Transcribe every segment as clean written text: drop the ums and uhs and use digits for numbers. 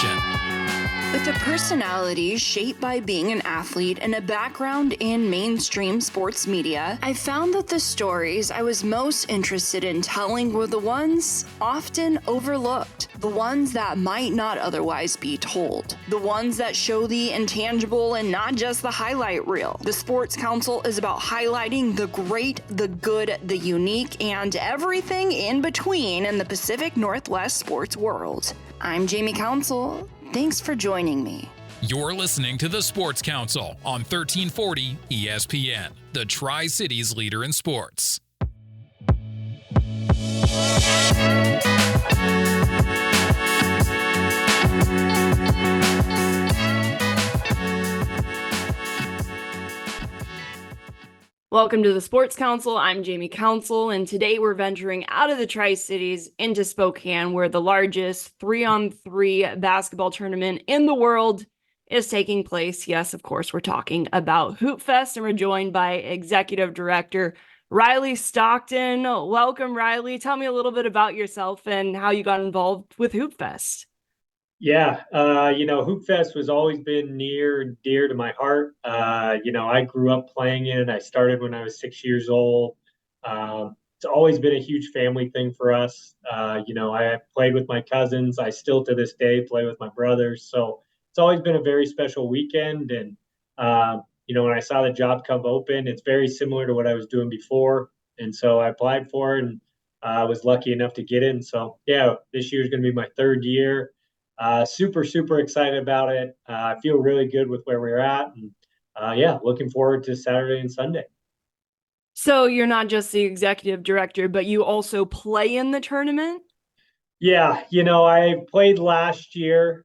conversation. With a personality shaped by being an athlete and a background in mainstream sports media, I found that the stories I was most interested in telling were the ones often overlooked, the ones that might not otherwise be told, the ones that show the intangible and not just the highlight reel. The Sports Council is about highlighting the great, the good, the unique, and everything in between in the Pacific Northwest sports world. I'm Jamie Council. Thanks for joining me. You're listening to the Sports Council on 1340 ESPN, the Tri-Cities leader in sports. Welcome to the Sports Council. I'm Jamie Council, and today we're venturing out of the Tri-Cities into Spokane, where the largest 3-on-3 basketball tournament in the world is taking place. Yes, of course, we're talking about Hoopfest, and we're joined by Executive Director Riley Stockton. Welcome, Riley. Tell me a little bit about yourself and how you got involved with Hoopfest. Yeah, Hoopfest has always been near and dear to my heart. I grew up playing it. I started when I was 6 years old. It's always been a huge family thing for us. I played with my cousins. I still to this day play with my brothers. So it's always been a very special weekend. And, when I saw the job come open, it's very similar to what I was doing before. And so I applied for it and I was lucky enough to get in. So, yeah, this year is going to be my third year. Super, super excited about it. I feel really good with where we're at. And looking forward to Saturday and Sunday. So you're not just the executive director, but you also play in the tournament? Yeah, I played last year,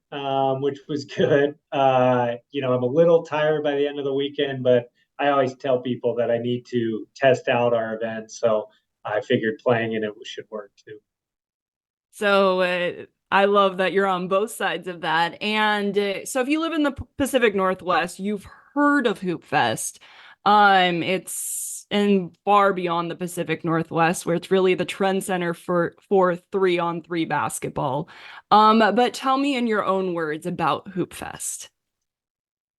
which was good. I'm a little tired by the end of the weekend, but I always tell people that I need to test out our event. So I figured playing in it should work too. So I love that you're on both sides of that. And so if you live in the Pacific Northwest, you've heard of Hoopfest. It's far beyond the Pacific Northwest, where it's really the trend center for 3-on-3 basketball. But tell me in your own words about Hoopfest.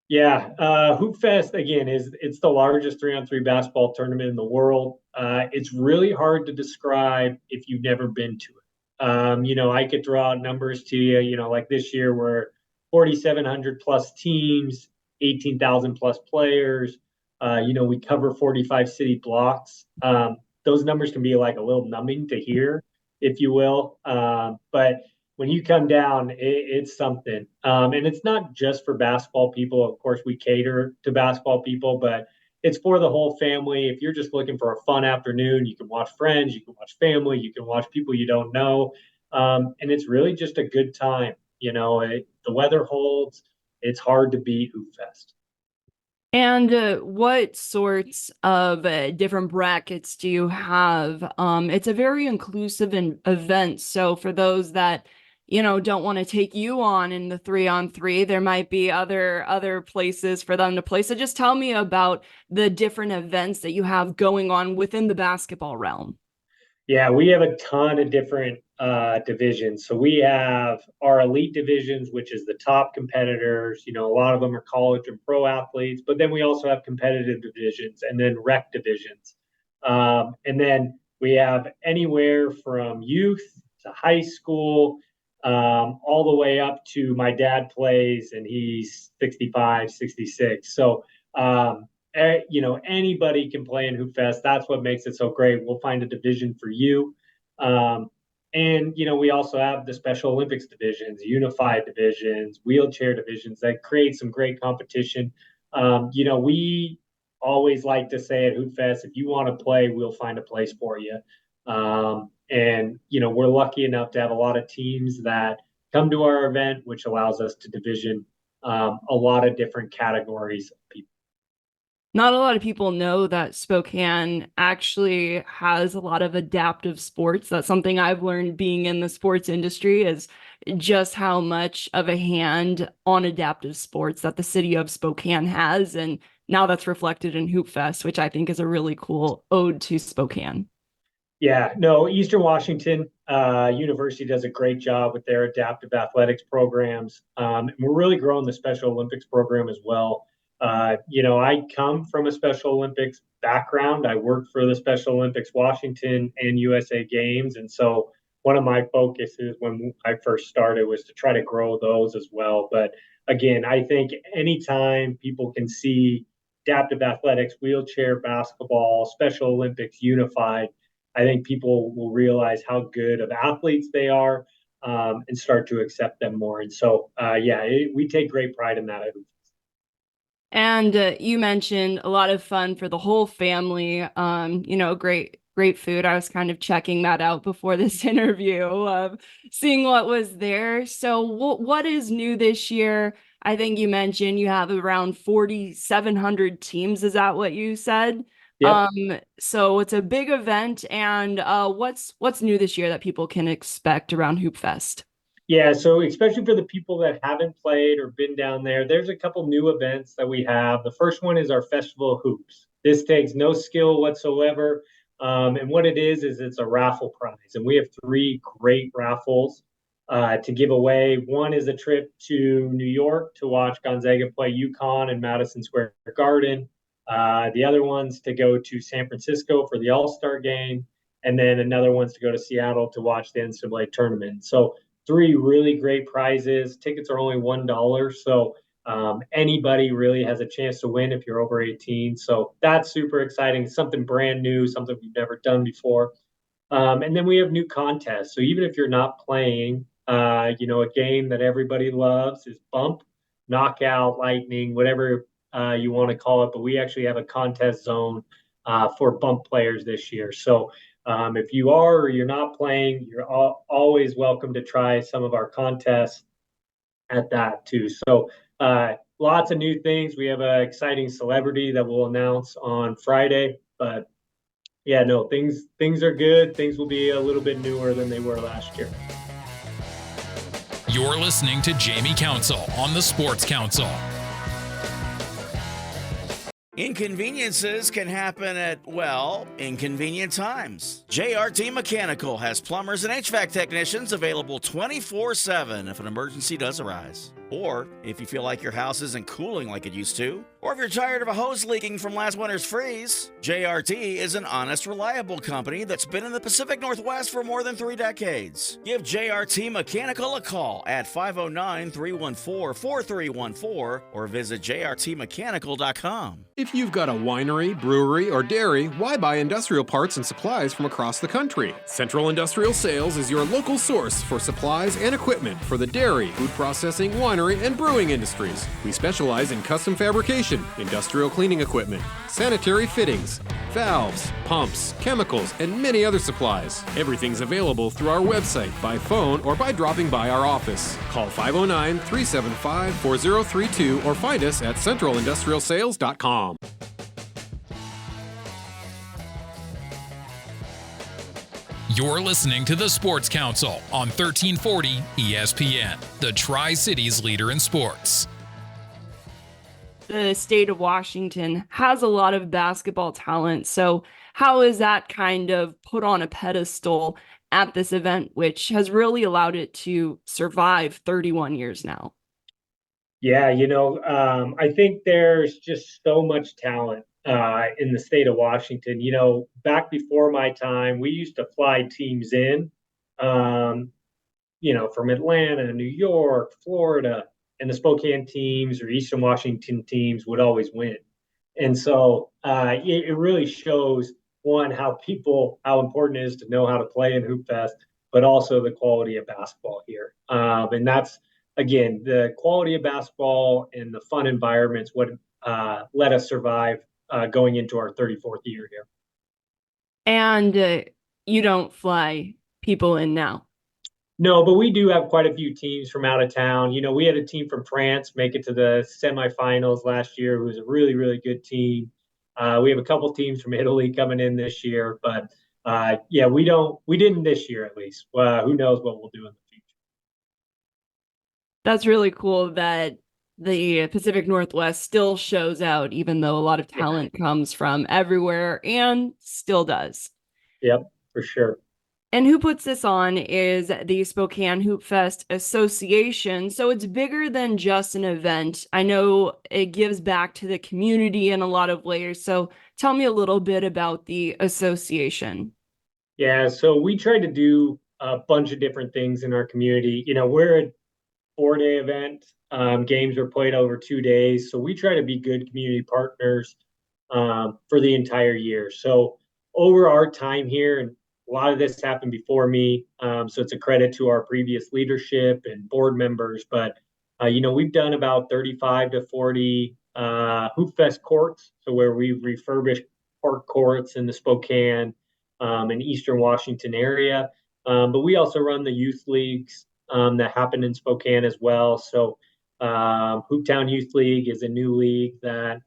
Yeah, Hoopfest, again, it's the largest 3-on-3 basketball tournament in the world. It's really hard to describe if you've never been to it. I could throw out numbers to you, like this year we're 4,700 plus teams, 18,000 plus players. We cover 45 city blocks. Those numbers can be like a little numbing to hear, if you will. But when you come down, it's something. And it's not just for basketball people. Of course, we cater to basketball people, but it's for the whole family. If you're just looking for a fun afternoon, you can watch friends, you can watch family, you can watch people you don't know. And it's really just a good time. The weather holds. It's hard to beat Hoopfest. And what sorts of different brackets do you have? It's a very inclusive event. So for those that don't want to take you on in the 3-on-3, there might be other places for them to play. So just tell me about the different events that you have going on within the basketball realm. Yeah, we have a ton of different divisions. So we have our elite divisions, which is the top competitors. A lot of them are college and pro athletes, but then we also have competitive divisions and then rec divisions. And then we have anywhere from youth to high school, all the way up to my dad plays and he's 65, 66. So, anybody can play in Hoopfest. That's what makes it so great. We'll find a division for you. We also have the Special Olympics divisions, unified divisions, wheelchair divisions that create some great competition. We always like to say at Hoopfest, if you want to play, we'll find a place for you. We're lucky enough to have a lot of teams that come to our event, which allows us to division a lot of different categories of people. Not a lot of people know that Spokane actually has a lot of adaptive sports. That's something I've learned being in the sports industry, is just how much of a hand on adaptive sports that the city of Spokane has. And now that's reflected in Hoopfest, which I think is a really cool ode to Spokane. Yeah, no, Eastern Washington University does a great job with their adaptive athletics programs. And we're really growing the Special Olympics program as well. I come from a Special Olympics background. I worked for the Special Olympics Washington and USA Games. And so one of my focuses when I first started was to try to grow those as well. But again, I think anytime people can see adaptive athletics, wheelchair basketball, Special Olympics unified, I think people will realize how good of athletes they are, and start to accept them more. And so, we take great pride in that. And you mentioned a lot of fun for the whole family. Great food. I was kind of checking that out before this interview, seeing what was there. So what is new this year? I think you mentioned you have around 4,700 teams. Is that what you said? Yep. So it's a big event. And what's new this year that people can expect around Hoop Fest? Yeah, so especially for the people that haven't played or been down there, there's a couple new events that we have. The first one is our Festival of Hoops. This takes no skill whatsoever. And what it is it's a raffle prize. And we have three great raffles to give away. One is a trip to New York to watch Gonzaga play UConn in Madison Square Garden. The other one's to go to San Francisco for the All-Star game. And then another one's to go to Seattle to watch the NCAA tournament. So three really great prizes. Tickets are only $1, so anybody really has a chance to win if you're over 18. So that's super exciting. It's something brand new, something we've never done before. And then we have new contests. So even if you're not playing, a game that everybody loves is Bump, Knockout, Lightning, whatever you want to call it. But we actually have a contest zone for Bump players this year. So if you are or you're not playing, you're always welcome to try some of our contests at that too. So lots of new things. We have an exciting celebrity that we'll announce on Friday. But yeah, no, things are good. Things will be a little bit newer than they were last year. You're listening to Jamie Council on the Sports Council. Inconveniences can happen at, inconvenient times. JRT Mechanical has plumbers and HVAC technicians available 24/7 if an emergency does arise. Or if you feel like your house isn't cooling like it used to, or if you're tired of a hose leaking from last winter's freeze, JRT is an honest, reliable company that's been in the Pacific Northwest for more than 3 decades. Give JRT Mechanical a call at 509-314-4314 or visit jrtmechanical.com. If you've got a winery, brewery, or dairy, why buy industrial parts and supplies from across the country? Central Industrial Sales is your local source for supplies and equipment for the dairy, food processing, winery, and brewing industries. We specialize in custom fabrication, industrial cleaning equipment, sanitary fittings, valves, pumps, chemicals, and many other supplies. Everything's available through our website, by phone, or by dropping by our office. Call 509-375-4032 or find us at centralindustrialsales.com. You're listening to the Sports Council on 1340 ESPN, the Tri-Cities leader in sports. The state of Washington has a lot of basketball talent. So how is that kind of put on a pedestal at this event, which has really allowed it to survive 31 years now? Yeah, I think there's just so much talent in the state of Washington. Back before my time, we used to fly teams in, from Atlanta, New York, Florida, and the Spokane teams or Eastern Washington teams would always win. And so it really shows, one, how important it is to know how to play in Hoop Fest, but also the quality of basketball here. And that's, again, the quality of basketball and the fun environments what let us survive going into our 34th year here. And you don't fly people in now? No, but we do have quite a few teams from out of town. We had a team from France make it to the semifinals last year, who was a really, really good team. We have a couple teams from Italy coming in this year, but we didn't this year at least. Who knows what we'll do in the future. That's really cool that the Pacific Northwest still shows out, even though a lot of talent comes from everywhere and still does. Yep, for sure. And who puts this on is the Spokane Hoopfest Association. So it's bigger than just an event. I know it gives back to the community in a lot of ways. So tell me a little bit about the association. Yeah, so we try to do a bunch of different things in our community. We're a 4-day event. Games are played over 2 days. So we try to be good community partners for the entire year. So over our time here, and a lot of this happened before me, so it's a credit to our previous leadership and board members. But we've done about 35 to 40 Hoop Fest courts, so where we've refurbished park courts in the Spokane and Eastern Washington area. But we also run the youth leagues that happen in Spokane as well. So Hooptown Youth League is a new league that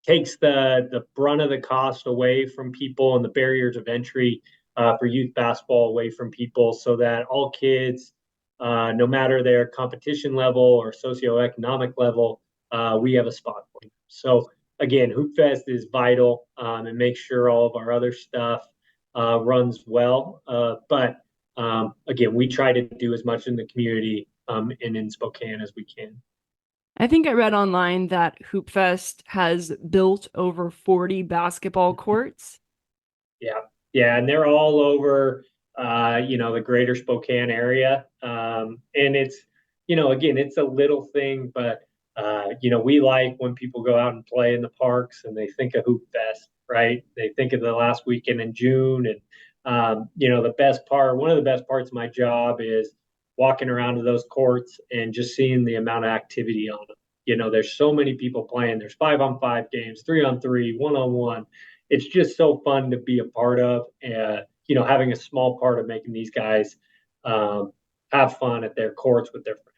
takes the brunt of the cost away from people and the barriers of entry for youth basketball away from people, so that all kids, no matter their competition level or socioeconomic level, we have a spot for them. So again, Hoop Fest is vital and makes sure all of our other stuff runs well. But again, we try to do as much in the community and in Spokane as we can. I think I read online that Hoopfest has built over 40 basketball courts. Yeah. Yeah. And they're all over, the greater Spokane area. And it's, again, it's a little thing, but, we like when people go out and play in the parks and they think of Hoop Fest, right? They think of the last weekend in June. And, one of the best parts of my job is walking around to those courts and just seeing the amount of activity on them. There's so many people playing. There's 5-on-5 games, 3-on-3, 1-on-1. It's just so fun to be a part of, and having a small part of making these guys have fun at their courts with their friends.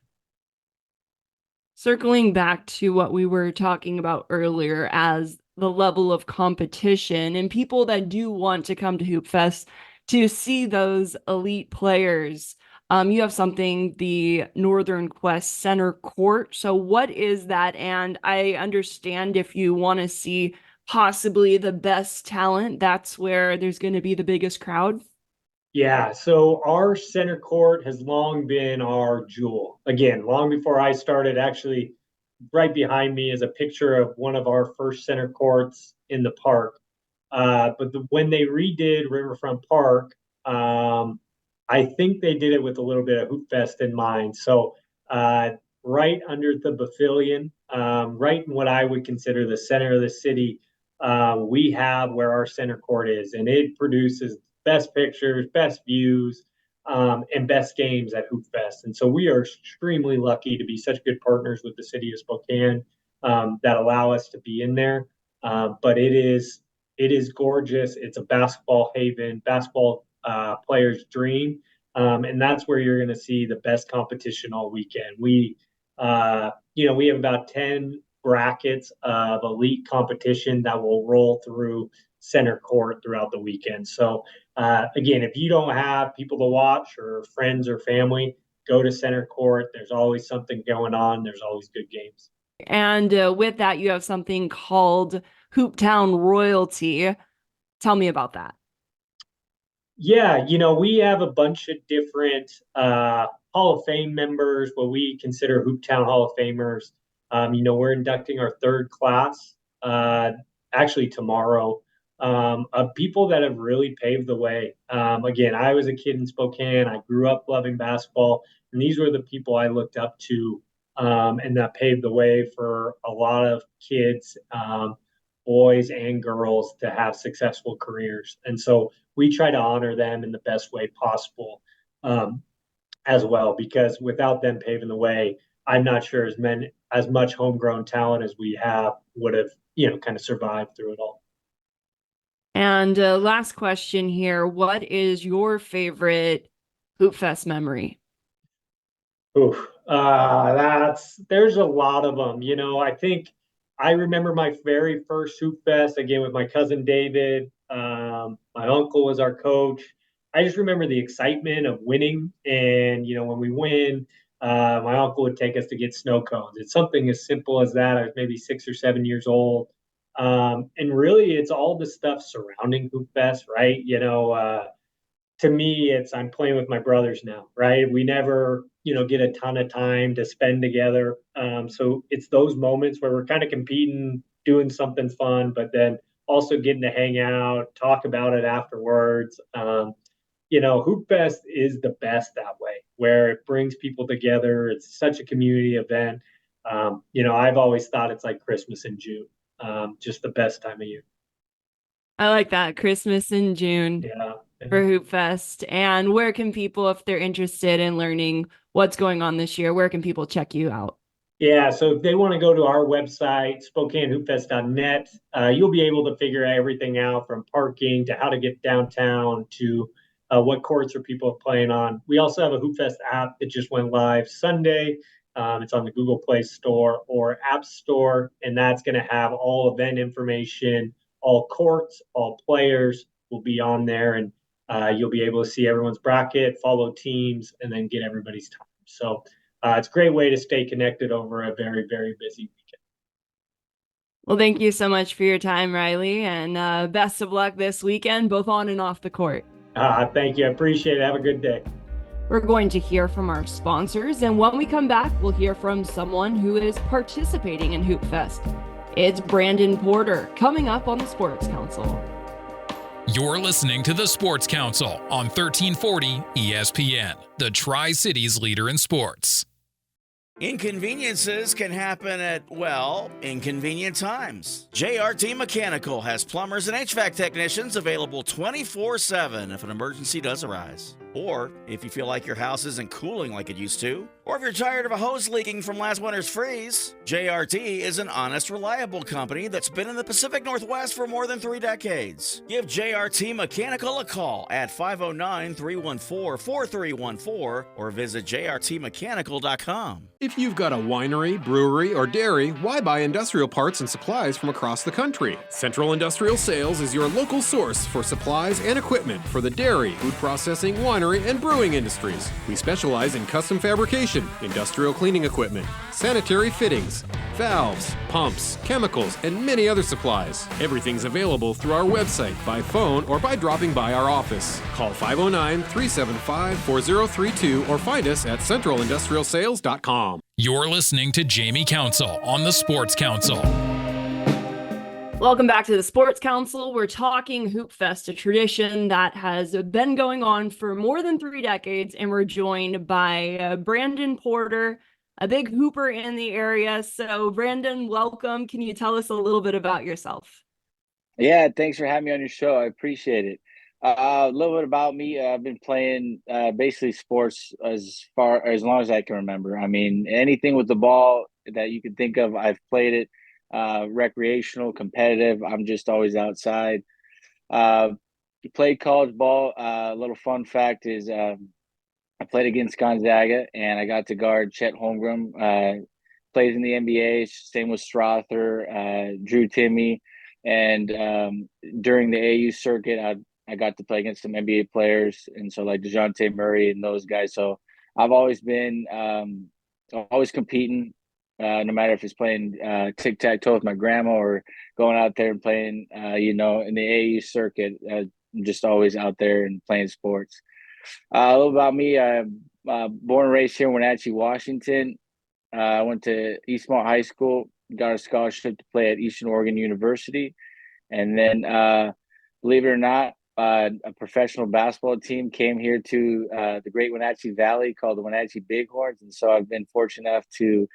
Circling back to what we were talking about earlier as the level of competition and people that do want to come to Hoop Fest to see those elite players. You have something, the Northern Quest Center Court. So what is that? And I understand if you want to see possibly the best talent, that's where there's going to be the biggest crowd. Yeah, so our center court has long been our jewel. Again, long before I started, actually, right behind me is a picture of one of our first center courts in the park. When they redid Riverfront Park, I think they did it with a little bit of Hoop Fest in mind. So right under the pavilion, right in what I would consider the center of the city, we have where our center court is, and it produces best pictures, best views, and best games at Hoop Fest. And so we are extremely lucky to be such good partners with the city of Spokane that allow us to be in there. But it is gorgeous. It's a basketball haven, basketball player's dream. And that's where you're going to see the best competition all weekend. We have about 10 brackets of elite competition that will roll through center court throughout the weekend. So again, if you don't have people to watch or friends or family, go to center court. There's always something going on. There's always good games. And with that, you have something called Hooptown Royalty. Tell me about that. Yeah, we have a bunch of different Hall of Fame members, what we consider Hooptown Hall of Famers. We're inducting our third class actually tomorrow of people that have really paved the way. Again, I was a kid in Spokane. I grew up loving basketball, and these were the people I looked up to and that paved the way for a lot of kids, boys and girls, to have successful careers. And so we try to honor them in the best way possible as well, because without them paving the way, I'm not sure as much homegrown talent as we have would have, kind of survived through it all. And last question here. What is your favorite Hoop Fest memory? Oof, there's a lot of them. I think I remember my very first Hoop Fest again with my cousin David. My uncle was our coach. I just remember the excitement of winning, and when we win, my uncle would take us to get snow cones. It's something as simple as that. I was maybe 6 or 7 years old. And really, it's all the stuff surrounding Hoop Fest, right? To me, I'm playing with my brothers now, right? We never, get a ton of time to spend together. So it's those moments where we're kind of competing, doing something fun, but then also getting to hang out, talk about it afterwards. Hoop Fest is the best that way, where it brings people together. It's such a community event. I've always thought it's like Christmas in June, just the best time of year. I like that. Christmas in June Yeah. for Hoop Fest. And where can people, if they're interested in learning what's going on this year, where can people check you out? Yeah, so if they want to go to our website, SpokaneHoopFest.net, you'll be able to figure everything out, from parking to how to get downtown to what courts are people playing on. We also have a Hoopfest app that just went live Sunday. It's on the Google Play Store or App Store, and that's going to have all event information, all courts, all players will be on there, and you'll be able to see everyone's bracket, follow teams, and then get everybody's time. So it's a great way to stay connected over a very, very busy weekend. Well, thank you so much for your time, Riley, and best of luck this weekend, both on and off the court. Thank you. I appreciate it. Have a good day. We're going to hear from our sponsors, and when we come back, we'll hear from someone who is participating in Hoop Fest. It's Brandon Porter, coming up on the Sports Council. You're listening to the Sports Council on 1340 ESPN, the Tri-Cities leader in sports. Inconveniences can happen at, inconvenient times. JRT Mechanical has plumbers and HVAC technicians available 24/7 if an emergency does arise. Or if you feel like your house isn't cooling like it used to, or if you're tired of a hose leaking from last winter's freeze, JRT is an honest, reliable company that's been in the Pacific Northwest for more than 3 decades. Give JRT Mechanical a call at 509-314-4314 or visit jrtmechanical.com. If you've got a winery, brewery, or dairy, why buy industrial parts and supplies from across the country? Central Industrial Sales is your local source for supplies and equipment for the dairy, food processing, winery, and brewing industries. We specialize in custom fabrication, industrial cleaning equipment, sanitary fittings, valves, pumps, chemicals, and many other supplies. Everything's available through our website, by phone, or by dropping by our office. Call 509-375-4032 or find us at centralindustrialsales.com. You're listening to Jamie Council on the Sports Council. Welcome back to the Sports Council. We're talking Hoop Fest, a tradition that has been going on for more than 3 decades, and we're joined by Brandon Porter, a big hooper in the area. So, Brandon, welcome. Can you tell us a little bit about yourself? Yeah, thanks for having me on your show. I appreciate it. A little bit about me. I've been playing basically sports as long as I can remember. I mean, anything with the ball that you can think of, I've played it. Recreational, competitive. I'm just always outside. Played college ball. A little fun fact is I played against Gonzaga, and I got to guard Chet Holmgren. Plays in the NBA. Same with Strother, Drew Timme, and during the AU circuit, I got to play against some NBA players, and so like DeJounte Murray and those guys. So I've always been always competing. No matter if it's playing tic-tac-toe with my grandma or going out there and playing, in the AU circuit, I'm just always out there and playing sports. A little about me, I'm born and raised here in Wenatchee, Washington. I went to Eastmont High School, got a scholarship to play at Eastern Oregon University. And then, believe it or not, a professional basketball team came here to the Great Wenatchee Valley called the Wenatchee Bighorns. And so I've been fortunate enough to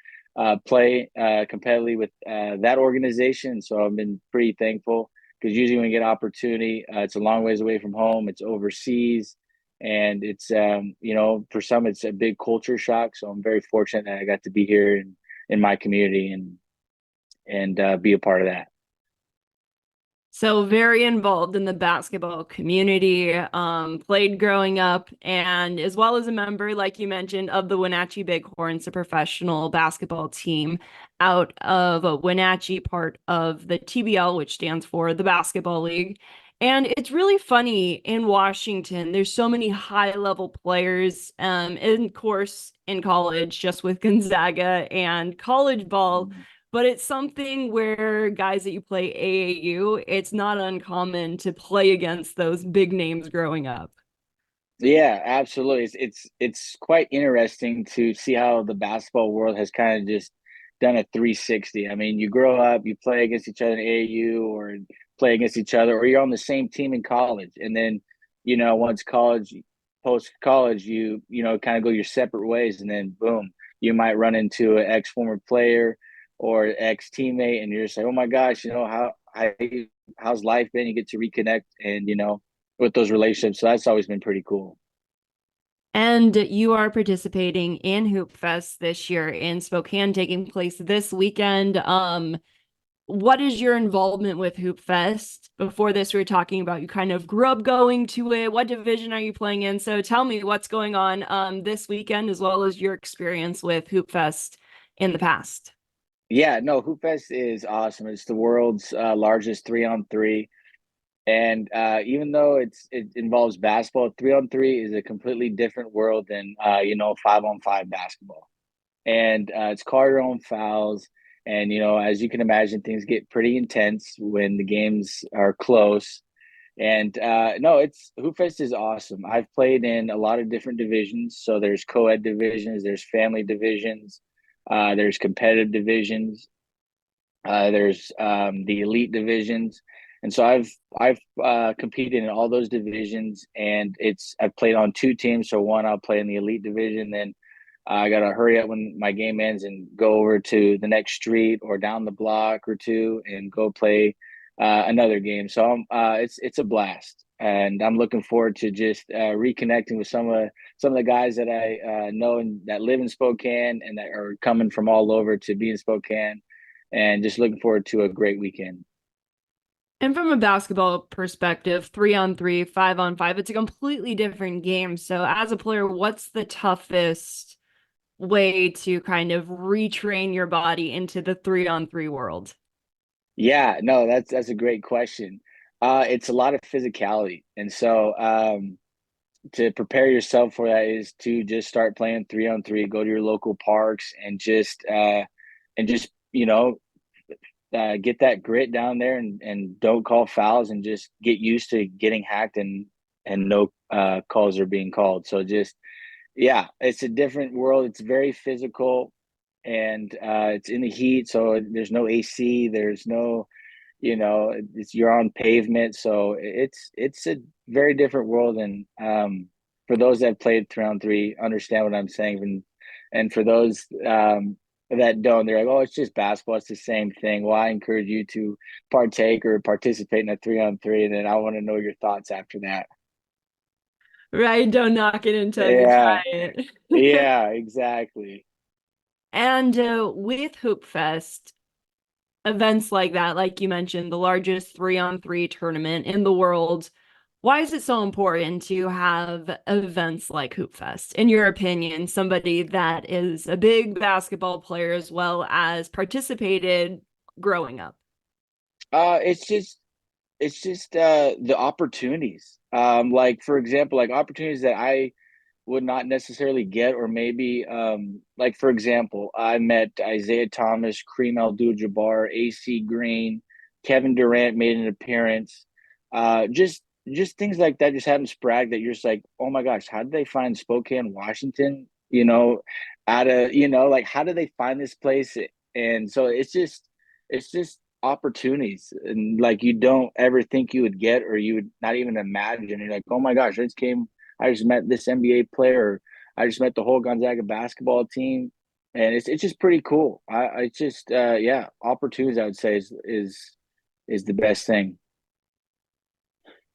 play competitively with that organization. So I've been pretty thankful, because usually when you get opportunity, it's a long ways away from home, it's overseas, and it's for some it's a big culture shock. So I'm very fortunate that I got to be here in my community and be a part of that. So very involved in the basketball community, played growing up, and as well as a member, like you mentioned, of the Wenatchee Bighorns, a professional basketball team out of Wenatchee, part of the TBL, which stands for the Basketball League. And it's really funny in Washington, there's so many high-level players, and of course in college, just with Gonzaga and college ball. but it's something where guys that you play AAU, it's not uncommon to play against those big names growing up. Yeah, absolutely. It's quite interesting to see how the basketball world has kind of just done a 360. I mean, you grow up, you play against each other in AAU or play against each other, or you're on the same team in college. And then, once post college, you kind of go your separate ways, and then boom, you might run into an ex former player or ex teammate, and you're just like, oh my gosh, how's life been? You get to reconnect and with those relationships. So that's always been pretty cool. And you are participating in Hoop Fest this year in Spokane, taking place this weekend. What is your involvement with Hoop Fest? Before this, we were talking about you kind of grew up going to it. What division are you playing in? So tell me what's going on this weekend, as well as your experience with Hoop Fest in the past. Yeah, no, Hoop Fest is awesome. It's the world's largest 3-on-3. And even though it involves basketball, 3-on-3 is a completely different world than 5-on-5 basketball. And it's call your own fouls. And as you can imagine, things get pretty intense when the games are close. And no, it's Hoop Fest is awesome. I've played in a lot of different divisions. So there's co-ed divisions, there's family divisions, there's competitive divisions, there's the elite divisions, and so I've competed in all those divisions, and I've played on two teams. So one, I'll play in the elite division, then I gotta hurry up when my game ends and go over to the next street or down the block or two and go play another game. So it's a blast, and I'm looking forward to just reconnecting with some of the guys that I know and that live in Spokane and that are coming from all over to be in Spokane, and just looking forward to a great weekend. And from a basketball perspective, 3-on-3, 5-on-5, it's a completely different game. So as a player, what's the toughest way to kind of retrain your body into the 3-on-3 world? Yeah, no, that's a great question. It's a lot of physicality, and so to prepare yourself for that is to just start playing 3-on-3. Go to your local parks and just get that grit down there, and don't call fouls, and just get used to getting hacked, and no calls are being called. So just yeah, it's a different world. It's very physical, and it's in the heat, so there's no AC, there's no you're on pavement, so it's a very different world. And for those that played 3-on-3 understand what I'm saying, and for those that don't, they're like, oh, it's just basketball, it's the same thing. Well, I encourage you to partake or participate in a 3-on-3, and then I want to know your thoughts after that. Right? Don't knock it until you Yeah, try it. yeah, exactly. And with Hoop Fest, events like that, like you mentioned, the largest 3-on-3 tournament in the world, why is it so important to have events like Hoop Fest? In your opinion, somebody that is a big basketball player as well as participated growing up. It's just the opportunities. Like for example, like opportunities that I would not necessarily get, or maybe like for example, I met Isaiah Thomas, Kareem Abdul-Jabbar, AC Green, Kevin Durant made an appearance. Just things like that just happen sporadic, that you're just like, oh my gosh, how did they find Spokane, Washington? Out of like, how did they find this place? And so it's just opportunities, and like you don't ever think you would get, or you would not even imagine. You're like, oh my gosh, I just met this NBA player. I just met the whole Gonzaga basketball team, and it's just pretty cool. I just yeah, opportunities, I would say, is the best thing.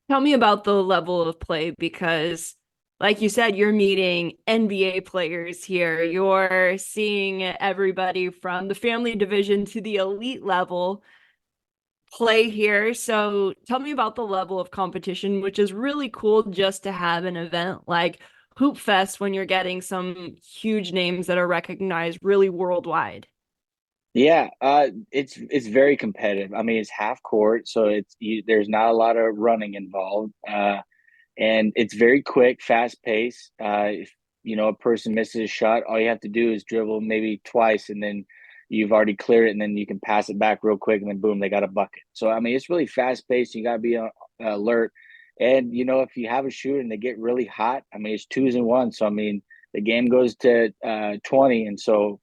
Tell me about the level of play, because like you said, you're meeting NBA players here. You're seeing everybody from the family division to the elite level play here. So tell me about the level of competition, which is really cool just to have an event like Hoop Fest when you're getting some huge names that are recognized really worldwide. Yeah, it's very competitive. I mean, it's half court, so there's not a lot of running involved, and it's very quick, fast pace. If a person misses a shot, all you have to do is dribble maybe twice, and then you've already cleared it, and then you can pass it back real quick, and then boom, they got a bucket. So I mean, it's really fast paced. You got to be alert. And if you have a shooter and they get really hot, I mean, it's 2s and 1s. So I mean, the game goes to 20, and so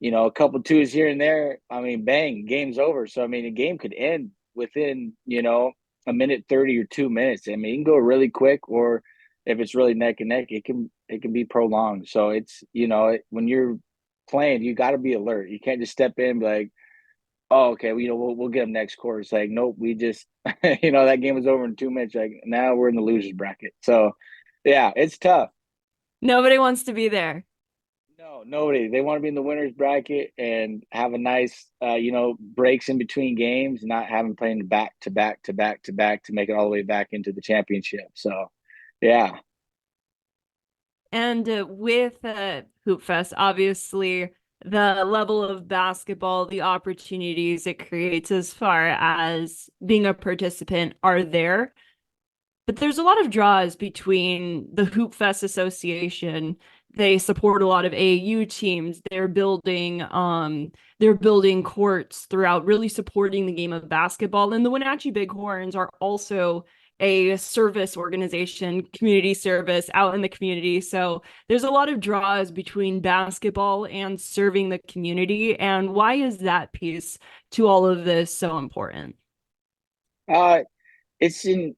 a couple 2s here and there. I mean, bang, game's over. So I mean, the game could end within a minute 30 or 2 minutes. I mean, it can go really quick, or if it's really neck and neck, it can be prolonged. So it's when you're playing, you got to be alert. You can't just step in and be like, oh, okay, we'll get them next quarter. It's like, nope, we just that game was over in 2 minutes. Like, now we're in the losers bracket. So yeah, it's tough. Nobody wants to be there. No, nobody. They want to be in the winners bracket and have a nice breaks in between games, not having playing back to back to back to back to make it all the way back into the championship. So yeah. And with Hoop Fest, obviously, the level of basketball, the opportunities it creates as far as being a participant are there. But there's a lot of draws between the Hoop Fest Association. They support a lot of AAU teams. They're building courts throughout, really supporting the game of basketball. And the Wenatchee Bighorns are also a service organization, community service out in the community. So there's a lot of draws between basketball and serving the community. And why is that piece to all of this so important? It's the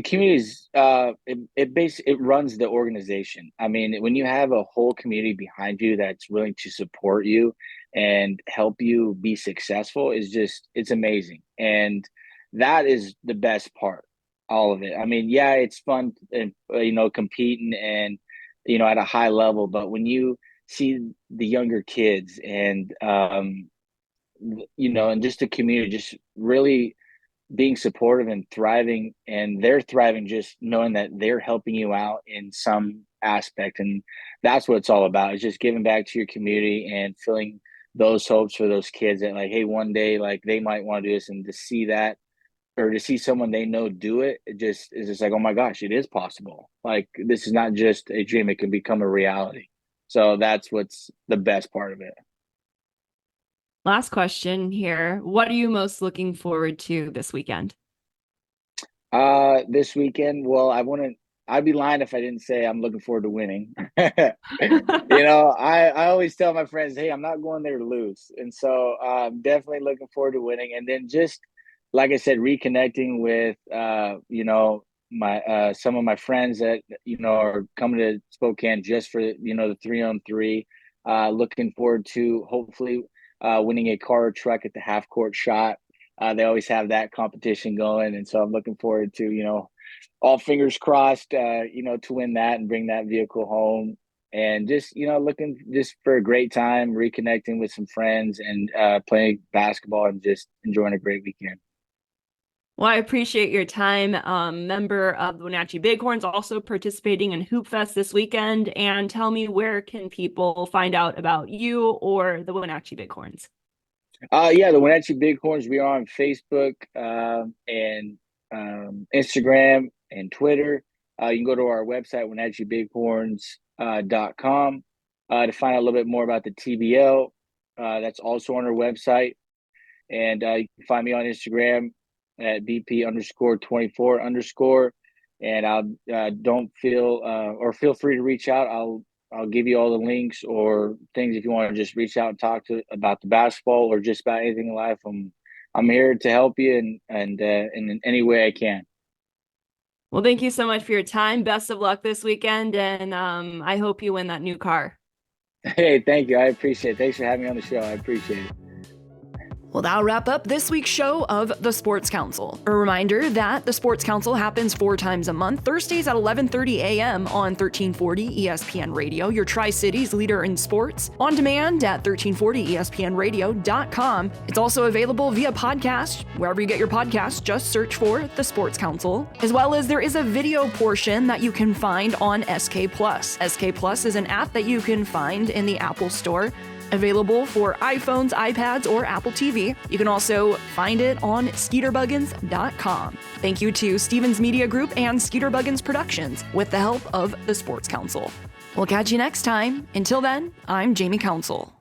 communities. It runs the organization. I mean, when you have a whole community behind you that's willing to support you and help you be successful, it's amazing. And that is the best part. All of it. I mean, yeah, it's fun and competing and at a high level, but when you see the younger kids and and just the community just really being supportive and thriving, and they're thriving just knowing that they're helping you out in some aspect, and that's what it's all about. It's just giving back to your community and filling those hopes for those kids that, like, hey, one day, like, they might want to do this, and to see that, or to see someone they know do it, is just like, oh my gosh, it is possible. Like, this is not just a dream, it can become a reality. So that's what's the best part of it. Last question here. What are you most looking forward to this weekend? This weekend, well, I'd be lying if I didn't say I'm looking forward to winning. I always tell my friends, hey, I'm not going there to lose. And so I'm definitely looking forward to winning. And then just, like I said, reconnecting with, my some of my friends that, are coming to Spokane just for, the 3-on-3. Looking forward to hopefully winning a car or truck at the half court shot. They always have that competition going. And so I'm looking forward to, all fingers crossed, to win that and bring that vehicle home. And just, looking just for a great time, reconnecting with some friends and playing basketball and just enjoying a great weekend. Well, I appreciate your time. Member of the Wenatchee Bighorns, also participating in Hoop Fest this weekend. And tell me, where can people find out about you or the Wenatchee Bighorns? The Wenatchee Bighorns, we are on Facebook and Instagram and Twitter. You can go to our website, WenatcheeBighorns.com, to find out a little bit more about the TBL. That's also on our website. And you can find me on Instagram at BP_24_. And I'll feel free to reach out. I'll give you all the links or things if you want to just reach out and talk about the basketball or just about anything in life. I'm here to help you and in any way I can. Well, thank you so much for your time. Best of luck this weekend, and I hope you win that new car. Hey, thank you. I appreciate it. Thanks for having me on the show. I appreciate it. Well, that'll wrap up this week's show of The Sports Council. A reminder that The Sports Council happens 4 times a month, Thursdays at 11:30 a.m. on 1340 ESPN Radio, your Tri-Cities leader in sports, on demand at 1340ESPNradio.com. It's also available via podcast. Wherever you get your podcasts, just search for The Sports Council. As well as there is a video portion that you can find on SK Plus. SK Plus is an app that you can find in the Apple Store, available for iPhones, iPads, or Apple TV. You can also find it on SkeeterBuggins.com. Thank you to Stevens Media Group and Skeeter Buggins Productions with the help of the Sports Council. We'll catch you next time. Until then, I'm Jamie Council.